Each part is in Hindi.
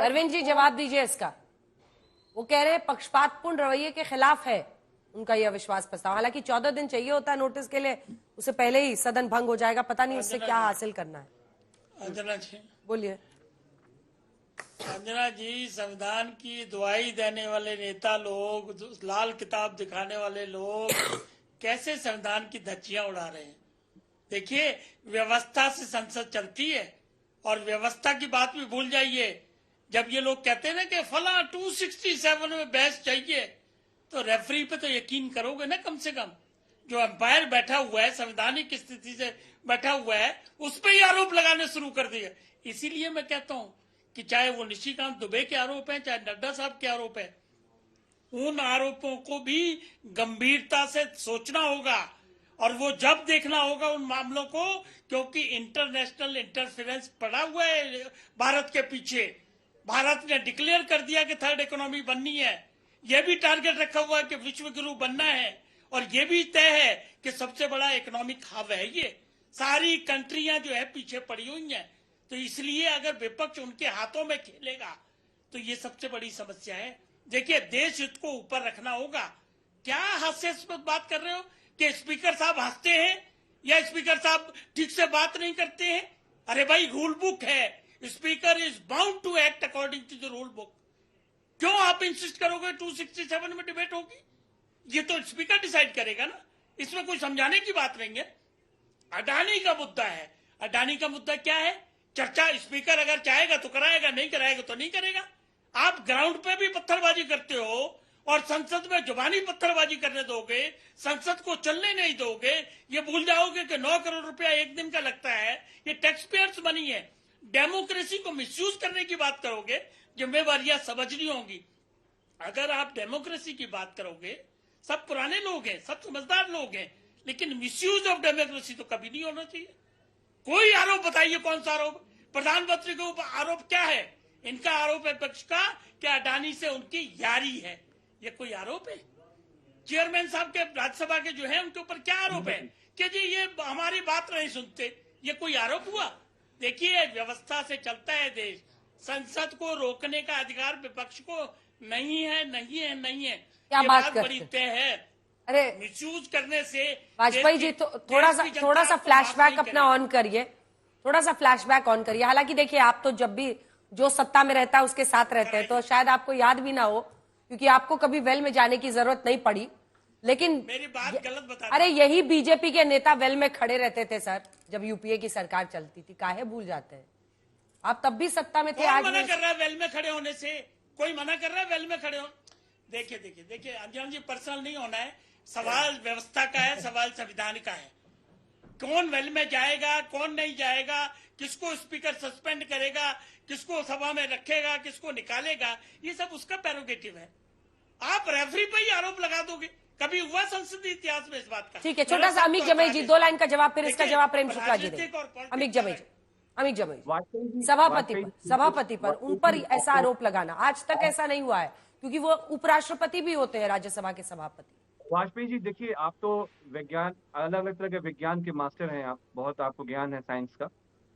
अरविंद जी जवाब दीजिए इसका। वो कह रहे हैं पक्षपातपूर्ण रवैये के खिलाफ है उनका यह अविश्वास प्रस्ताव। हालांकि 14 दिन चाहिए होता है नोटिस के लिए, उससे पहले ही सदन भंग हो जाएगा। पता नहीं उससे क्या हासिल करना है। अंजना जी बोलिए। अंजना जी, संविधान की दुहाई देने वाले नेता लोग, लाल किताब दिखाने वाले लोग कैसे संविधान की धज्जियां उड़ा रहे हैं। देखिए, व्यवस्था से संसद चलती है और व्यवस्था की बात भी भूल जाइए। जब ये लोग कहते हैं ना कि फला 267 में बहस चाहिए, तो रेफरी पे तो यकीन करोगे ना। कम से कम जो अंपायर बैठा हुआ है, संवैधानिक स्थिति से बैठा हुआ है, उस पर ही आरोप लगाने शुरू कर दिए। इसीलिए मैं कहता हूं कि चाहे वो निशिकांत दुबे के आरोप हैं, चाहे नड्डा साहब के आरोप है, उन आरोपों को भी गंभीरता से सोचना होगा और वो जब देखना होगा उन मामलों को, क्योंकि इंटरनेशनल इंटरफेरेंस पड़ा हुआ है भारत के पीछे। भारत ने डिक्लेयर कर दिया कि थर्ड इकोनॉमी बननी है, यह भी टारगेट रखा हुआ है कि विश्व गुरु बनना है, और यह भी तय है कि सबसे बड़ा इकोनॉमिक हब है ये। सारी कंट्रियां जो है पीछे पड़ी हुई हैं। तो इसलिए अगर विपक्ष उनके हाथों में खेलेगा तो ये सबसे बड़ी समस्या है। देखिए, देश हित को ऊपर रखना होगा। क्या हास्यास्पद बात कर रहे हो कि स्पीकर साहब हंसते हैं या स्पीकर साहब ठीक से बात नहीं करते हैं? अरे भाई, रूल बुक है, speaker is bound to act according to the rule book. क्यों आप इंसिस्ट करोगे 267 में डिबेट होगी? ये तो स्पीकर डिसाइड करेगा ना, इसमें कोई समझाने की बात नहीं है। अडानी का मुद्दा है। अडानी का मुद्दा क्या है? चर्चा स्पीकर अगर चाहेगा तो कराएगा, नहीं कराएगा तो नहीं करेगा। आप ग्राउंड पे भी पत्थरबाजी करते हो और संसद में जुबानी पत्थरबाजी करने दोगे, संसद को चलने नहीं दोगे। ये भूल जाओगे कि 9 करोड़ रुपया एक दिन का लगता है, ये टैक्स पेयर्स मनी है। डेमोक्रेसी को मिसयूज करने की बात करोगे, जिम्मेवारियां समझनी होंगी। अगर आप डेमोक्रेसी की बात करोगे, सब पुराने लोग हैं, सब समझदार लोग हैं, लेकिन मिसयूज ऑफ डेमोक्रेसी तो कभी नहीं होना चाहिए। कोई आरोप बताइए, कौन सा आरोप? प्रधानमंत्री के ऊपर आरोप क्या है? इनका आरोप है पक्ष का कि अडानी से उनकी यारी है। ये कोई आरोप है? चेयरमैन साहब के राज्यसभा के जो है उनके ऊपर क्या आरोप है कि जी ये हमारी बात नहीं सुनते? ये कोई आरोप हुआ? देखिए, व्यवस्था से चलता है देश। संसद को रोकने का अधिकार विपक्ष को नहीं है, नहीं है, नहीं है। क्या ये बात बड़ी तय है। अरे मिसयूज करने से वाजपेयी जी, तो थोड़ा सा फ्लैशबैक अपना ऑन करिए, थोड़ा सा फ्लैशबैक ऑन करिए। हालांकि देखिए, आप तो जब भी जो सत्ता में रहता है उसके साथ रहते हैं, तो शायद आपको याद भी ना हो, क्योंकि आपको कभी वेल में जाने की जरूरत नहीं पड़ी। लेकिन मेरी बात गलत बता, अरे यही बीजेपी के नेता वेल में खड़े रहते थे सर, जब यूपीए की सरकार चलती थी। काहे भूल जाते हैं? आप तब भी सत्ता में थे। आज मना कर रहा है वेल में खड़े होने से? कोई मना कर रहा है वेल में खड़े हो? देखिए देखिए देखिए अंजना जी, पर्सनल नहीं होना है। सवाल व्यवस्था का है, सवाल संविधान का है। कौन वेल में जाएगा, कौन नहीं जाएगा, किसको स्पीकर सस्पेंड करेगा, किसको सभा में रखेगा, किसको निकालेगा, ये सब उसका प्रेरोगेटिव है। आप रेफरी पे ही आरोप लगा दोगे? कभी हुआ संसदीय इतिहास में इस बात का? ठीक है, छोटा सा अमित जमई जी 2 लाइन का जवाब, फिर इसका जवाब प्रेम शुक्ला जी देंगे। अमित जमई जी, सभापति पर उन पर ऐसा आरोप लगाना, आज तक ऐसा नहीं हुआ है, क्योंकि वो उपराष्ट्रपति भी होते हैं राज्यसभा के सभापति। वाजपेयी जी, देखिए, आप तो विज्ञान, अलग अलग तरह के विज्ञान के मास्टर हैं, आप बहुत, आपको ज्ञान है साइंस का।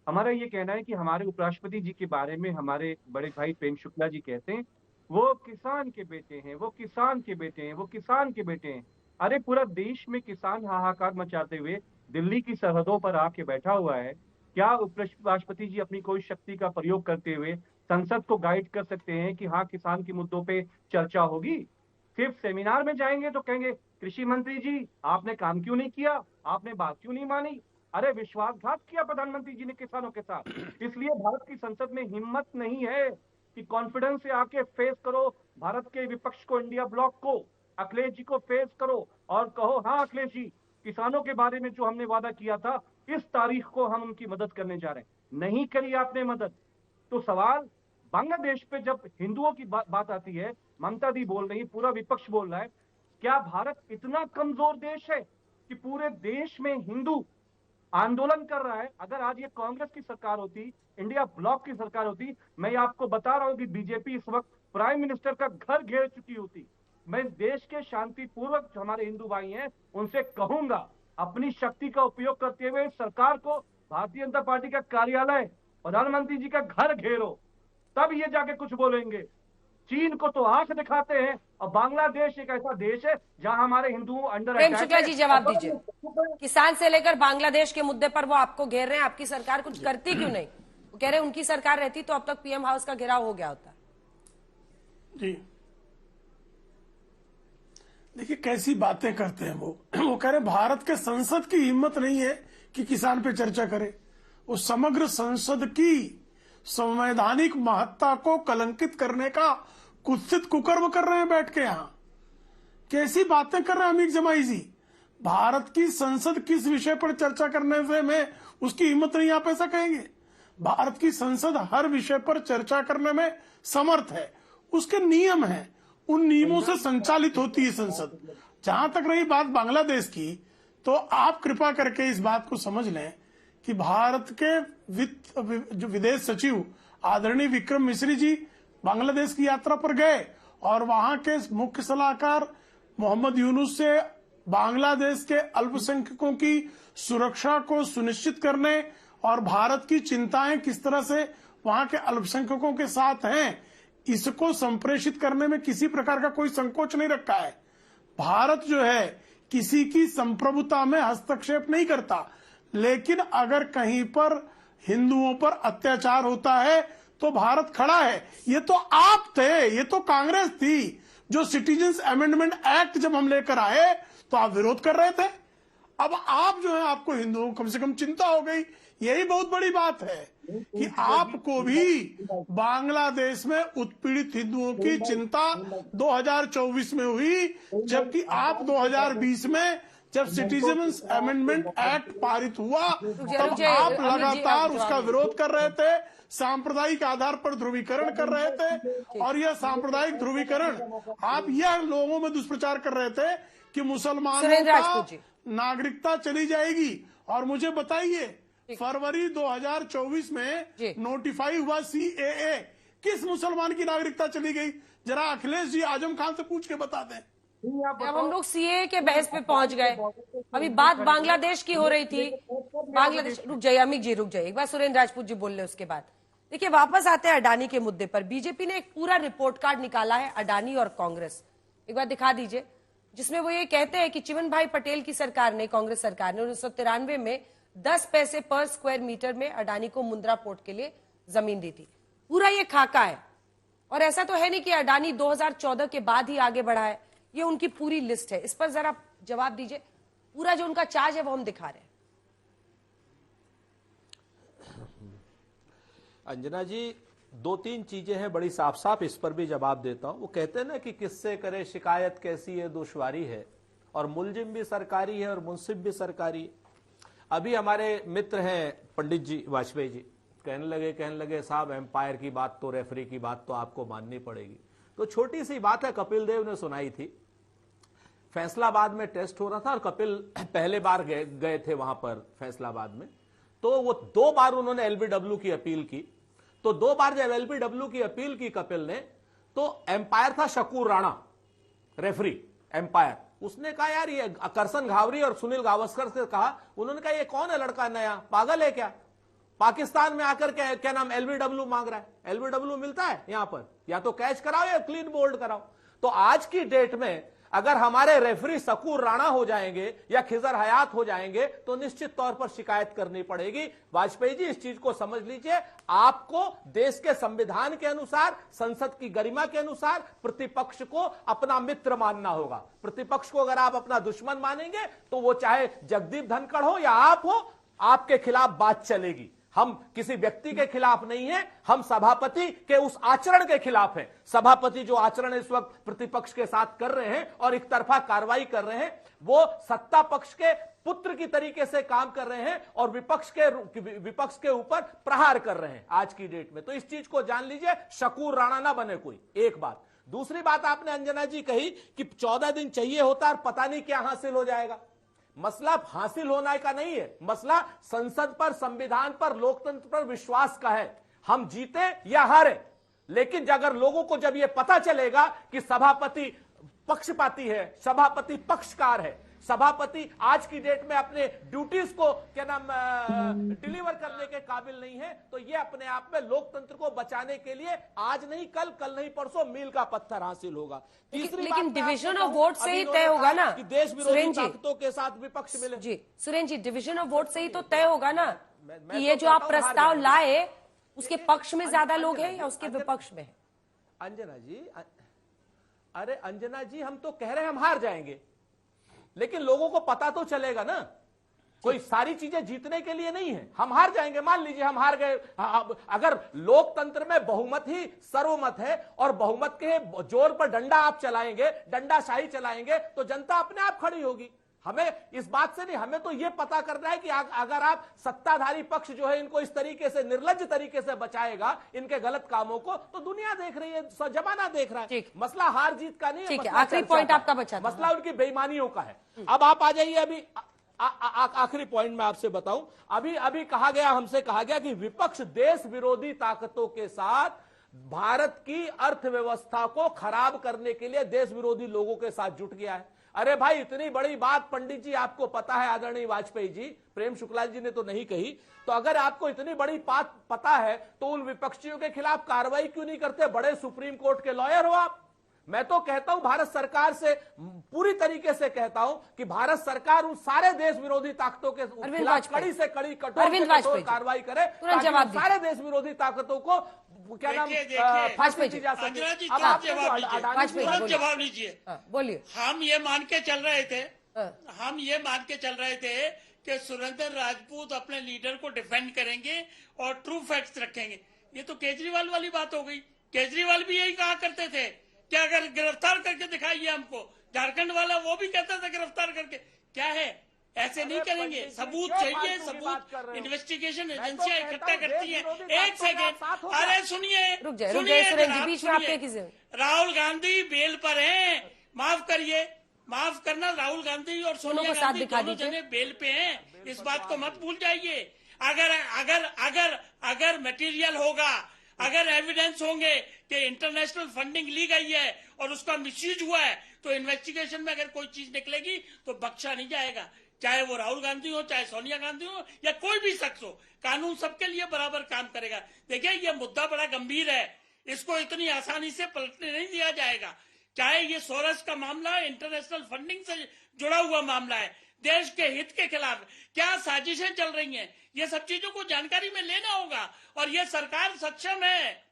हमारा ये कहना है कि हमारे उपराष्ट्रपति जी के बारे में हमारे बड़े भाई प्रेम शुक्ला जी कहते हैं वो किसान के बेटे हैं, वो किसान के बेटे हैं, वो किसान के बेटे हैं। अरे पूरा देश में किसान हाहाकार मचाते हुए दिल्ली की सरहदों पर आके बैठा हुआ है। क्या उपराष्ट्रपति जी अपनी कोई शक्ति का प्रयोग करते हुए संसद को गाइड कर सकते हैं कि हाँ, किसान के मुद्दों पे चर्चा होगी? सिर्फ सेमिनार में जाएंगे तो कहेंगे कृषि मंत्री जी आपने काम क्यों नहीं किया, आपने बात क्यों नहीं मानी? अरे विश्वासघात किया प्रधानमंत्री जी ने किसानों के साथ। इसलिए भारत की संसद में हिम्मत नहीं है कि कॉन्फिडेंस से आके फेस करो भारत के विपक्ष को, इंडिया ब्लॉक को, अखिलेश जी को फेस करो और कहो हाँ अखिलेश जी, किसानों के बारे में जो हमने वादा किया था इस तारीख को हम उनकी मदद करने जा रहे हैं। नहीं करी आपने मदद। तो सवाल बांग्लादेश पे जब हिंदुओं की बात आती है, ममता दी बोल रही, पूरा विपक्ष बोल रहा है, क्या भारत इतना कमजोर देश है कि पूरे देश में हिंदू आंदोलन कर रहा है? अगर आज ये कांग्रेस की सरकार होती, इंडिया ब्लॉक की सरकार होती, मैं आपको बता रहा हूं कि बीजेपी इस वक्त प्राइम मिनिस्टर का घर घेर चुकी होती। मैं देश के शांतिपूर्वक हमारे हिंदू भाई हैं उनसे कहूंगा, अपनी शक्ति का उपयोग करते हुए सरकार को, भारतीय जनता पार्टी का कार्यालय, प्रधानमंत्री जी का घर घेरो, तब ये जाके कुछ बोलेंगे। चीन को तो आंख दिखाते हैं, और बांग्लादेश एक ऐसा देश है जहां हमारे हिंदू अंडर प्रेम अटैक शुक्ला है। जी जवाब दीजिए। किसान से लेकर बांग्लादेश के मुद्दे पर वो आपको घेर रहे हैं, आपकी सरकार कुछ करती क्यों नहीं? वो कह रहे हैं उनकी सरकार रहती तो अब तक पीएम हाउस का घेराव हो गया होता। जी देखिए कैसी बातें करते हैं वो कह रहे भारत के संसद की हिम्मत नहीं है कि किसान पे चर्चा करे। वो समग्र संसद की संवैधानिक महत्ता को कलंकित करने का कुत्सित कुकर्म कर रहे हैं बैठ के यहां। कैसी बातें कर रहे हैं अमीर जमाई जी। भारत की संसद किस विषय पर चर्चा करने से में उसकी हिम्मत नहीं, आप ऐसा कहेंगे? भारत की संसद हर विषय पर चर्चा करने में समर्थ है, उसके नियम हैं, उन नियमों से संचालित होती है संसद। जहां तक रही बात बांग्लादेश की, तो आप कृपा करके इस बात को समझ लें कि भारत के जो विदेश सचिव आदरणीय विक्रम मिश्री जी बांग्लादेश की यात्रा पर गए और वहां के मुख्य सलाहकार मोहम्मद यूनुस से बांग्लादेश के अल्पसंख्यकों की सुरक्षा को सुनिश्चित करने और भारत की चिंताएं किस तरह से वहां के अल्पसंख्यकों के साथ हैं, इसको संप्रेषित करने में किसी प्रकार का कोई संकोच नहीं रखा है। भारत जो है किसी की संप्रभुता में हस्तक्षेप नहीं करता, लेकिन अगर कहीं पर हिंदुओं पर अत्याचार होता है तो भारत खड़ा है। ये तो आप थे, ये तो कांग्रेस थी जो सिटीजन्स अमेंडमेंट एक्ट जब हम लेकर आए तो आप विरोध कर रहे थे। अब आप जो है, आपको हिंदुओं कम से कम चिंता हो गई। यही बहुत बड़ी बात है कि आपको भी बांग्लादेश में उत्पीड़ित हिंदुओं की चिंता 2024 में हुई, जबकि आप 2020 में जब सिटीजन्स अमेंडमेंट एक्ट पारित हुआ तब आप लगातार उसका विरोध कर रहे थे, सांप्रदायिक आधार पर ध्रुवीकरण कर रहे थे। और यह सांप्रदायिक ध्रुवीकरण आप यह लोगों में दुष्प्रचार कर रहे थे कि मुसलमानों का नागरिकता चली जाएगी। और मुझे बताइए, फरवरी 2024 में नोटिफाई हुआ CAA, किस मुसलमान की नागरिकता चली गई? जरा अखिलेश जी आजम खान से पूछ के बता दें। अब हम लोग CAA के बहस पे पहुंच गए। अभी बात बांग्लादेश की हो रही थी। बांग्लादेश, रुक जाइए अमित जी, रुक जाइए एक बार, सुरेंद्र राजपूत जी बोल रहे उसके बाद। देखिए वापस आते हैं अडानी के मुद्दे पर। बीजेपी ने एक पूरा रिपोर्ट कार्ड निकाला है अडानी और कांग्रेस, एक बार दिखा दीजिए, जिसमें वो ये कहते हैं कि चिमन भाई पटेल की सरकार ने, कांग्रेस सरकार ने 1993 में 10 पैसे पर स्क्वायर मीटर में अडानी को मुंद्रा पोर्ट के लिए जमीन दी थी। पूरा ये खाका है। और ऐसा तो है नहीं कि अडानी 2014 के बाद ही आगे बढ़ा है, ये उनकी पूरी लिस्ट है। इस पर जरा जवाब दीजिए। पूरा जो उनका चार्ज है वो हम दिखा रहे हैं। अंजना जी, 2-3 चीजें हैं बड़ी साफ साफ, इस पर भी जवाब देता हूं। वो कहते हैं ना कि किससे करे शिकायत कैसी है दुश्वारी है, और मुलजिम भी सरकारी है और मुंसिफ भी सरकारी है। अभी हमारे मित्र हैं पंडित जी वाजपेयी जी, कहने लगे साहब एम्पायर की बात तो, रेफरी की बात तो आपको माननी पड़ेगी। तो छोटी सी बात है, कपिल देव ने सुनाई थी। फैसलाबाद में टेस्ट हो रहा था और कपिल पहले बार गए थे वहां पर फैसलाबाद में। तो वो 2 बार उन्होंने LBW की अपील की। तो 2 बार जब LBW की अपील की कपिल ने, तो एम्पायर था शकूर राणा, रेफरी एम्पायर। उसने कहा यार ये करसन घावरी और सुनील गावस्कर से कहा, उन्होंने कहा ये कौन है लड़का नया, पागल है क्या, पाकिस्तान में आकर क्या नाम LBW मांग रहा है। LBW मिलता है यहां पर, या तो कैच कराओ या क्लीन बोल्ड कराओ। तो आज की डेट में अगर हमारे रेफरी शकूर राणा हो जाएंगे या खिजर हयात हो जाएंगे तो निश्चित तौर पर शिकायत करनी पड़ेगी। वाजपेयी जी इस चीज को समझ लीजिए, आपको देश के संविधान के अनुसार, संसद की गरिमा के अनुसार प्रतिपक्ष को अपना मित्र मानना होगा। प्रतिपक्ष को अगर आप अपना दुश्मन मानेंगे तो वो चाहे जगदीप धनखड़ हो या आप हो, आपके खिलाफ बात चलेगी। हम किसी व्यक्ति के खिलाफ नहीं है, हम सभापति के उस आचरण के खिलाफ हैं। सभापति जो आचरण इस वक्त प्रतिपक्ष के साथ कर रहे हैं और एक तरफा कार्रवाई कर रहे हैं, वो सत्ता पक्ष के पुत्र की तरीके से काम कर रहे हैं और विपक्ष के ऊपर प्रहार कर रहे हैं आज की डेट में। तो इस चीज को जान लीजिए, शकूर राणा ना बने कोई। एक बात। दूसरी बात आपने अंजना जी कही कि 14 दिन चाहिए होता और पता नहीं क्या हासिल हो जाएगा। मसला हासिल होने का नहीं है, मसला संसद पर, संविधान पर, लोकतंत्र पर विश्वास का है। हम जीते या हारे, लेकिन अगर लोगों को जब यह पता चलेगा कि सभापति पक्षपाती है, सभापति पक्षकार है, सभापति आज की डेट में अपने ड्यूटीज को क्या नाम डिलीवर करने के काबिल नहीं है, तो ये अपने आप में लोकतंत्र को बचाने के लिए आज नहीं कल, कल नहीं परसों मील का पत्थर हासिल होगा। तीसरी लेकिन बात मैं डिवीजन आपको ऑफ वोट कहूं, से ही अभी तय इन्होंने होगा कहा ना कि देश विरोधी सुरेन जी। ताकतों के साथ विपक्ष मिले। जी सुरेन जी, डिवीजन ऑफ वोट से ही तो तय होगा ना मैं कि ये तो जो आप कहता हूं हार प्रस्ताव जाएंगे। लाए उसके पक्ष में ज्यादा लोग हैं या उसके विपक्ष में है? अंजना जी, अरे अंजना जी, हम तो कह रहे हैं हम हार जाएंगे, लेकिन लोगों को पता तो चलेगा ना, कोई सारी चीजें जीतने के लिए नहीं है। हम हार जाएंगे, मान लीजिए हम हार गए। अगर लोकतंत्र में बहुमत ही सर्वमत है और बहुमत के जोर पर डंडा आप चलाएंगे, डंडाशाही चलाएंगे, तो जनता अपने आप खड़ी होगी। हमें इस बात से नहीं, हमें तो यह पता करना है कि अगर आप सत्ताधारी पक्ष जो है इनको इस तरीके से निर्लज्ज तरीके से बचाएगा इनके गलत कामों को, तो दुनिया देख रही है, जमाना देख रहा है। मसला हार जीत का नहीं है, ठीक है, मसला आखिरी चर्चा पॉइंट का आपका बचा था। मसला उनकी बेईमानियों का है। अब आप आ जाइए, अभी आखिरी पॉइंट मैं आपसे बताऊं। अभी कहा गया, हमसे कहा गया कि विपक्ष देश विरोधी ताकतों के साथ भारत की अर्थव्यवस्था को खराब करने के लिए देश विरोधी लोगों के साथ जुट गया है। अरे भाई, इतनी बड़ी बात पंडित जी आपको पता है, आदरणीय वाजपेयी जी, प्रेम शुक्ला जी ने तो नहीं कही, तो अगर आपको इतनी बड़ी बात पता है तो उन विपक्षियों के खिलाफ कार्रवाई क्यों नहीं करते? बड़े सुप्रीम कोर्ट के लॉयर हो आप। मैं तो कहता हूं भारत सरकार से, पूरी तरीके से कहता हूं कि भारत सरकार उन सारे देश विरोधी ताकतों के खिलाफ कड़ी से कड़ी, कठोर कार्रवाई करे, ताकि सारे देश विरोधी ताकतों को क्या नाम फांसी दी जा सके। अब आप जवाब लीजिए। बोलिए। हम ये मान के चल रहे थे कि सुरेंद्र राजपूत अपने लीडर को डिफेंड करेंगे और ट्रू फैक्ट्स रखेंगे। ये तो केजरीवाल वाली बात हो गई। केजरीवाल भी यही कहा करते थे कि अगर गिरफ्तार करके दिखाइए हमको। झारखंड वाला वो भी कहता था गिरफ्तार करके। क्या है, ऐसे नहीं करेंगे, सबूत चाहिए, सबूत। इन्वेस्टिगेशन एजेंसियां इकट्ठा करती हैं। एक सेकेंड, अरे सुनिए, राहुल गांधी बेल पर हैं, माफ करिए, माफ करना, राहुल गांधी और सोनिया गांधी दोनों जने बेल पे हैं, इस बात को मत भूल जाइए। अगर अगर अगर अगर मटेरियल होगा, अगर एविडेंस होंगे कि इंटरनेशनल फंडिंग ली गई है और उसका मिसयूज हुआ है, तो इन्वेस्टिगेशन में अगर कोई चीज निकलेगी तो बख्शा नहीं जाएगा। चाहे वो राहुल गांधी हो, चाहे सोनिया गांधी हो, या कोई भी शख्स हो, कानून सबके लिए बराबर काम करेगा। देखिए, ये मुद्दा बड़ा गंभीर है, इसको इतनी आसानी से पलटने नहीं दिया जाएगा। चाहे ये सोरस का मामला इंटरनेशनल फंडिंग से जुड़ा हुआ मामला है, देश के हित के खिलाफ क्या साजिशें चल रही हैं, ये सब चीजों को जानकारी में लेना होगा। और ये सरकार सक्षम है,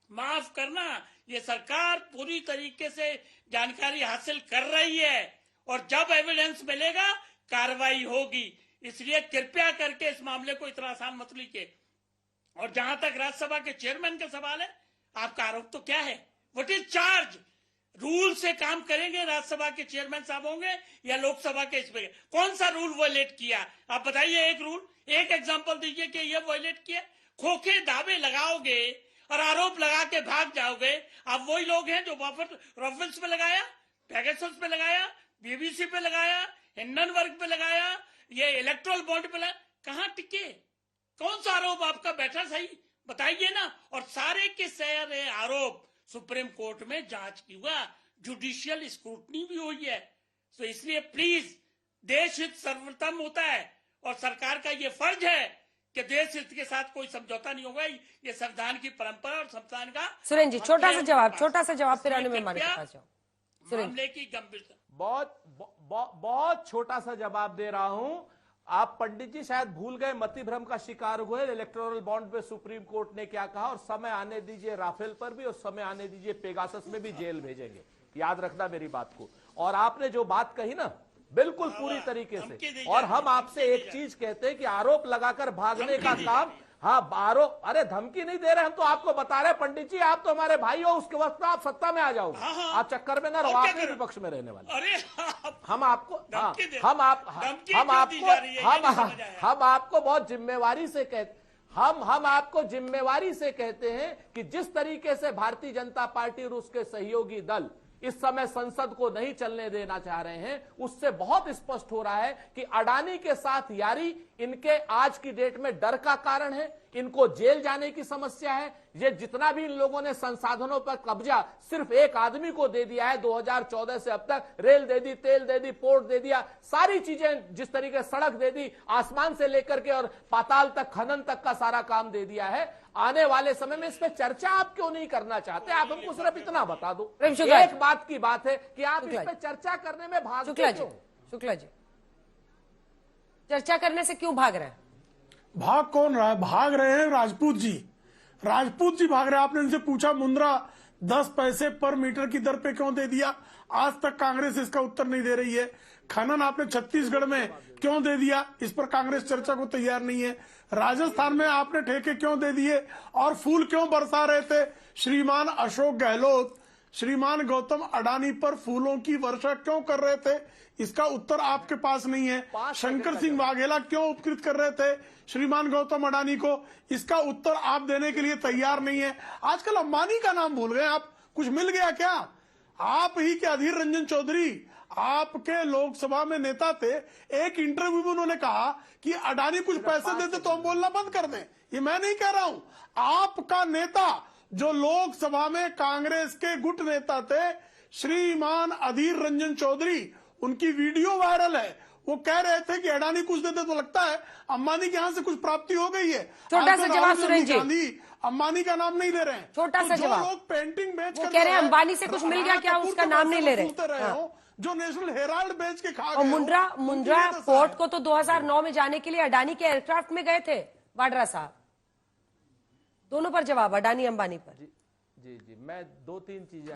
माफ करना, ये सरकार पूरी तरीके से जानकारी हासिल कर रही है और जब एविडेंस मिलेगा कार्रवाई होगी। इसलिए कृपया करके इस मामले को इतना आसान मत लीजिए। और जहां तक राज्यसभा के चेयरमैन का सवाल है, आपका आरोप तो क्या है? What is charge? रूल से काम करेंगे राज्यसभा के चेयरमैन साहब होंगे या लोकसभा के? इसमें कौन सा रूल वायलेट किया? आप बताइए, एक रूल, एक एग्जांपल दीजिए कि ये वायलेट किया। खोखे दावे लगाओगे और आरोप लगा के भाग जाओगे। आप वही लोग हैं जो बाफर रॉफेल्स पे लगाया, पेगासस पे लगाया, बीबीसी पे लगाया, हिंडनबर्ग पे लगाया, ये इलेक्ट्रल बॉन्ड पे लगाया। कहां टिके? कौन सा आरोप आपका बैठा सही? बताइए ना। और सारे के सारे आरोप सुप्रीम कोर्ट में जांच की हुआ, जुडिशियल स्क्रूटनी भी हुई है। तो इसलिए प्लीज, देश हित सर्वोत्तम होता है और सरकार का ये फर्ज है कि देश हित के साथ कोई समझौता नहीं होगा। ये संविधान की परंपरा और संविधान का। सुरेन जी, छोटा सा जवाब फिर आने में मामले की गंभीरता। बहुत छोटा सा जवाब दे रहा हूं। आप पंडित जी शायद भूल गए, मति भ्रम का शिकार हुए। इलेक्टोरल बॉन्ड पे सुप्रीम कोर्ट ने क्या कहा, और समय आने दीजिए राफेल पर भी, और समय आने दीजिए पेगासस में भी जेल भेजेंगे। याद रखना मेरी बात को। और आपने जो बात कही ना, बिल्कुल पूरी तरीके से। और हम आपसे एक चीज कहते हैं कि आरोप लगाकर भागने का काम, हाँ आरोप, अरे धमकी नहीं दे रहे हम तो आपको बता रहे पंडित जी, आप तो हमारे भाई हो, उसके वक्त आप सत्ता में आ जाओगे। आप चक्कर में ना रहो, आप विपक्ष में रहने वाले। अरे हम आपको बहुत जिम्मेवारी से कहते, हम आपको जिम्मेवारी से कहते हैं कि जिस तरीके से भारतीय जनता पार्टी और उसके सहयोगी दल इस समय संसद को नहीं चलने देना चाह रहे हैं, उससे बहुत स्पष्ट हो रहा है कि अडानी के साथ यारी इनके आज की डेट में डर का कारण है, इनको जेल जाने की समस्या है। ये जितना भी इन लोगों ने संसाधनों पर कब्जा सिर्फ एक आदमी को दे दिया है 2014 से अब तक, रेल दे दी, तेल दे दी, पोर्ट दे दिया, सारी चीजें जिस तरीके सड़क दे दी, आसमान से लेकर के और पाताल तक, खनन तक का सारा काम दे दिया है। आने वाले समय में इस पर चर्चा आप क्यों नहीं करना चाहते? आप हमको सिर्फ इतना बता दो। एक बात की बात है कि आप इस पर चर्चा करने में भागते क्यों? शुक्ला जी, चर्चा करने से क्यों भाग रहे हैं? भाग कौन रहा है? भाग रहे हैं राजपूत जी। राजपूत जी भाग रहे हैं। आपने इनसे पूछा मुंद्रा 10 पैसे पर मीटर की दर पे क्यों दे दिया? आज तक कांग्रेस इसका उत्तर नहीं दे रही है। खनन आपने छत्तीसगढ़ में क्यों दे दिया? इस पर कांग्रेस चर्चा को तैयार नहीं है। राजस्थान में आपने ठेके क्यों दे दिए और फूल क्यों बरसा रहे थे? श्रीमान अशोक गहलोत श्रीमान गौतम अडानी पर फूलों की वर्षा क्यों कर रहे थे? इसका उत्तर आपके पास नहीं है। शंकर सिंह वाघेला क्यों उपकृत कर रहे थे श्रीमान गौतम अडानी को? इसका उत्तर आप देने के लिए तैयार नहीं है। आजकल अंबानी का नाम भूल गए आप। कुछ मिल गया क्या? आप ही के अधीर रंजन चौधरी आपके लोकसभा में नेता थे। एक इंटरव्यू में उन्होंने कहा कि अडानी कुछ पैसे देते तो हम बोलना बंद कर दें। ये मैं नहीं कह रहा हूं, आपका नेता जो लोकसभा में कांग्रेस के गुट नेता थे श्रीमान अधीर रंजन चौधरी, उनकी वीडियो वायरल है। वो कह रहे थे कि अडानी कुछ देते तो लगता है अंबानी के यहां से कुछ प्राप्ति हो गई है। छोटा सा जवाब सुरेश जी। गांधी अंबानी का नाम नहीं ले रहे हैं। छोटा सा जवाब। लोग पेंटिंग बेच कर कह रहे हैं अंबानी से कुछ मिल गया क्या, उसका नाम नहीं ले रहे। जो नेशनल हेराल्ड बेच के खा और मुंद्रा पोर्ट को तो 2009 में जाने के लिए अडानी के एयरक्राफ्ट में गए थे वाड्रा साहब। दोनों पर जवाब, अडानी अंबानी पर। जी जी, मैं 2-3 चीजें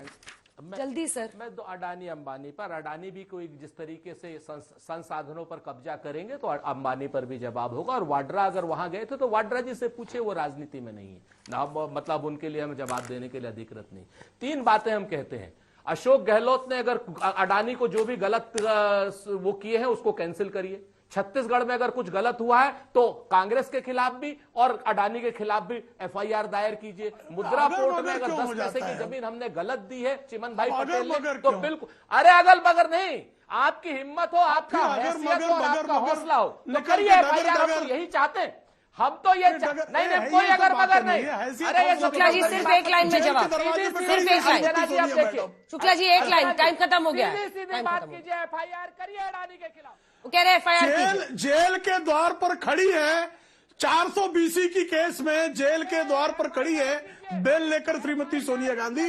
जल्दी सर। मैं तो अडानी अंबानी पर, अडानी भी कोई जिस तरीके से संसाधनों पर कब्जा करेंगे तो अंबानी पर भी जवाब होगा। और वाड्रा अगर वहां गए थे तो वाड्रा जी से पूछे, वो राजनीति में नहीं है ना, मतलब उनके लिए हमें जवाब देने के लिए अधिकृत नहीं। 3 बातें हम कहते हैं। अशोक गहलोत ने अगर अडानी को जो भी गलत वो किए हैं उसको कैंसिल करिए। छत्तीसगढ़ में अगर कुछ गलत हुआ है तो कांग्रेस के खिलाफ भी और अडानी के खिलाफ भी FIR दायर कीजिए। मुद्रा पोर्ट में अगर 10 पैसे की जमीन हमने गलत दी है चिमन भाई पटेल ने, तो बिल्कुल, अरे अगल बगल नहीं, आपकी हिम्मत हो, आपका हैसियत हो, आपका हौसला हो तो करिए FIR। हम तो यही चाहते हैं। हम तो ये नहीं, कोई अगर बगैर नहीं। अरे ये शुक्ला जी सिर्फ एक लाइन में जवाब, सिर्फ एक लाइन। शुक्ला जी एक लाइन, टाइम खत्म हो गया। सीधे बात कीजिए, FIR करिए अडानी के खिलाफ। वो कह रहे हैं FIR जेल के द्वार पर खड़ी है। 400 BC की केस में जेल के द्वार पर खड़ी है बेल लेकर श्रीमती सोनिया गांधी।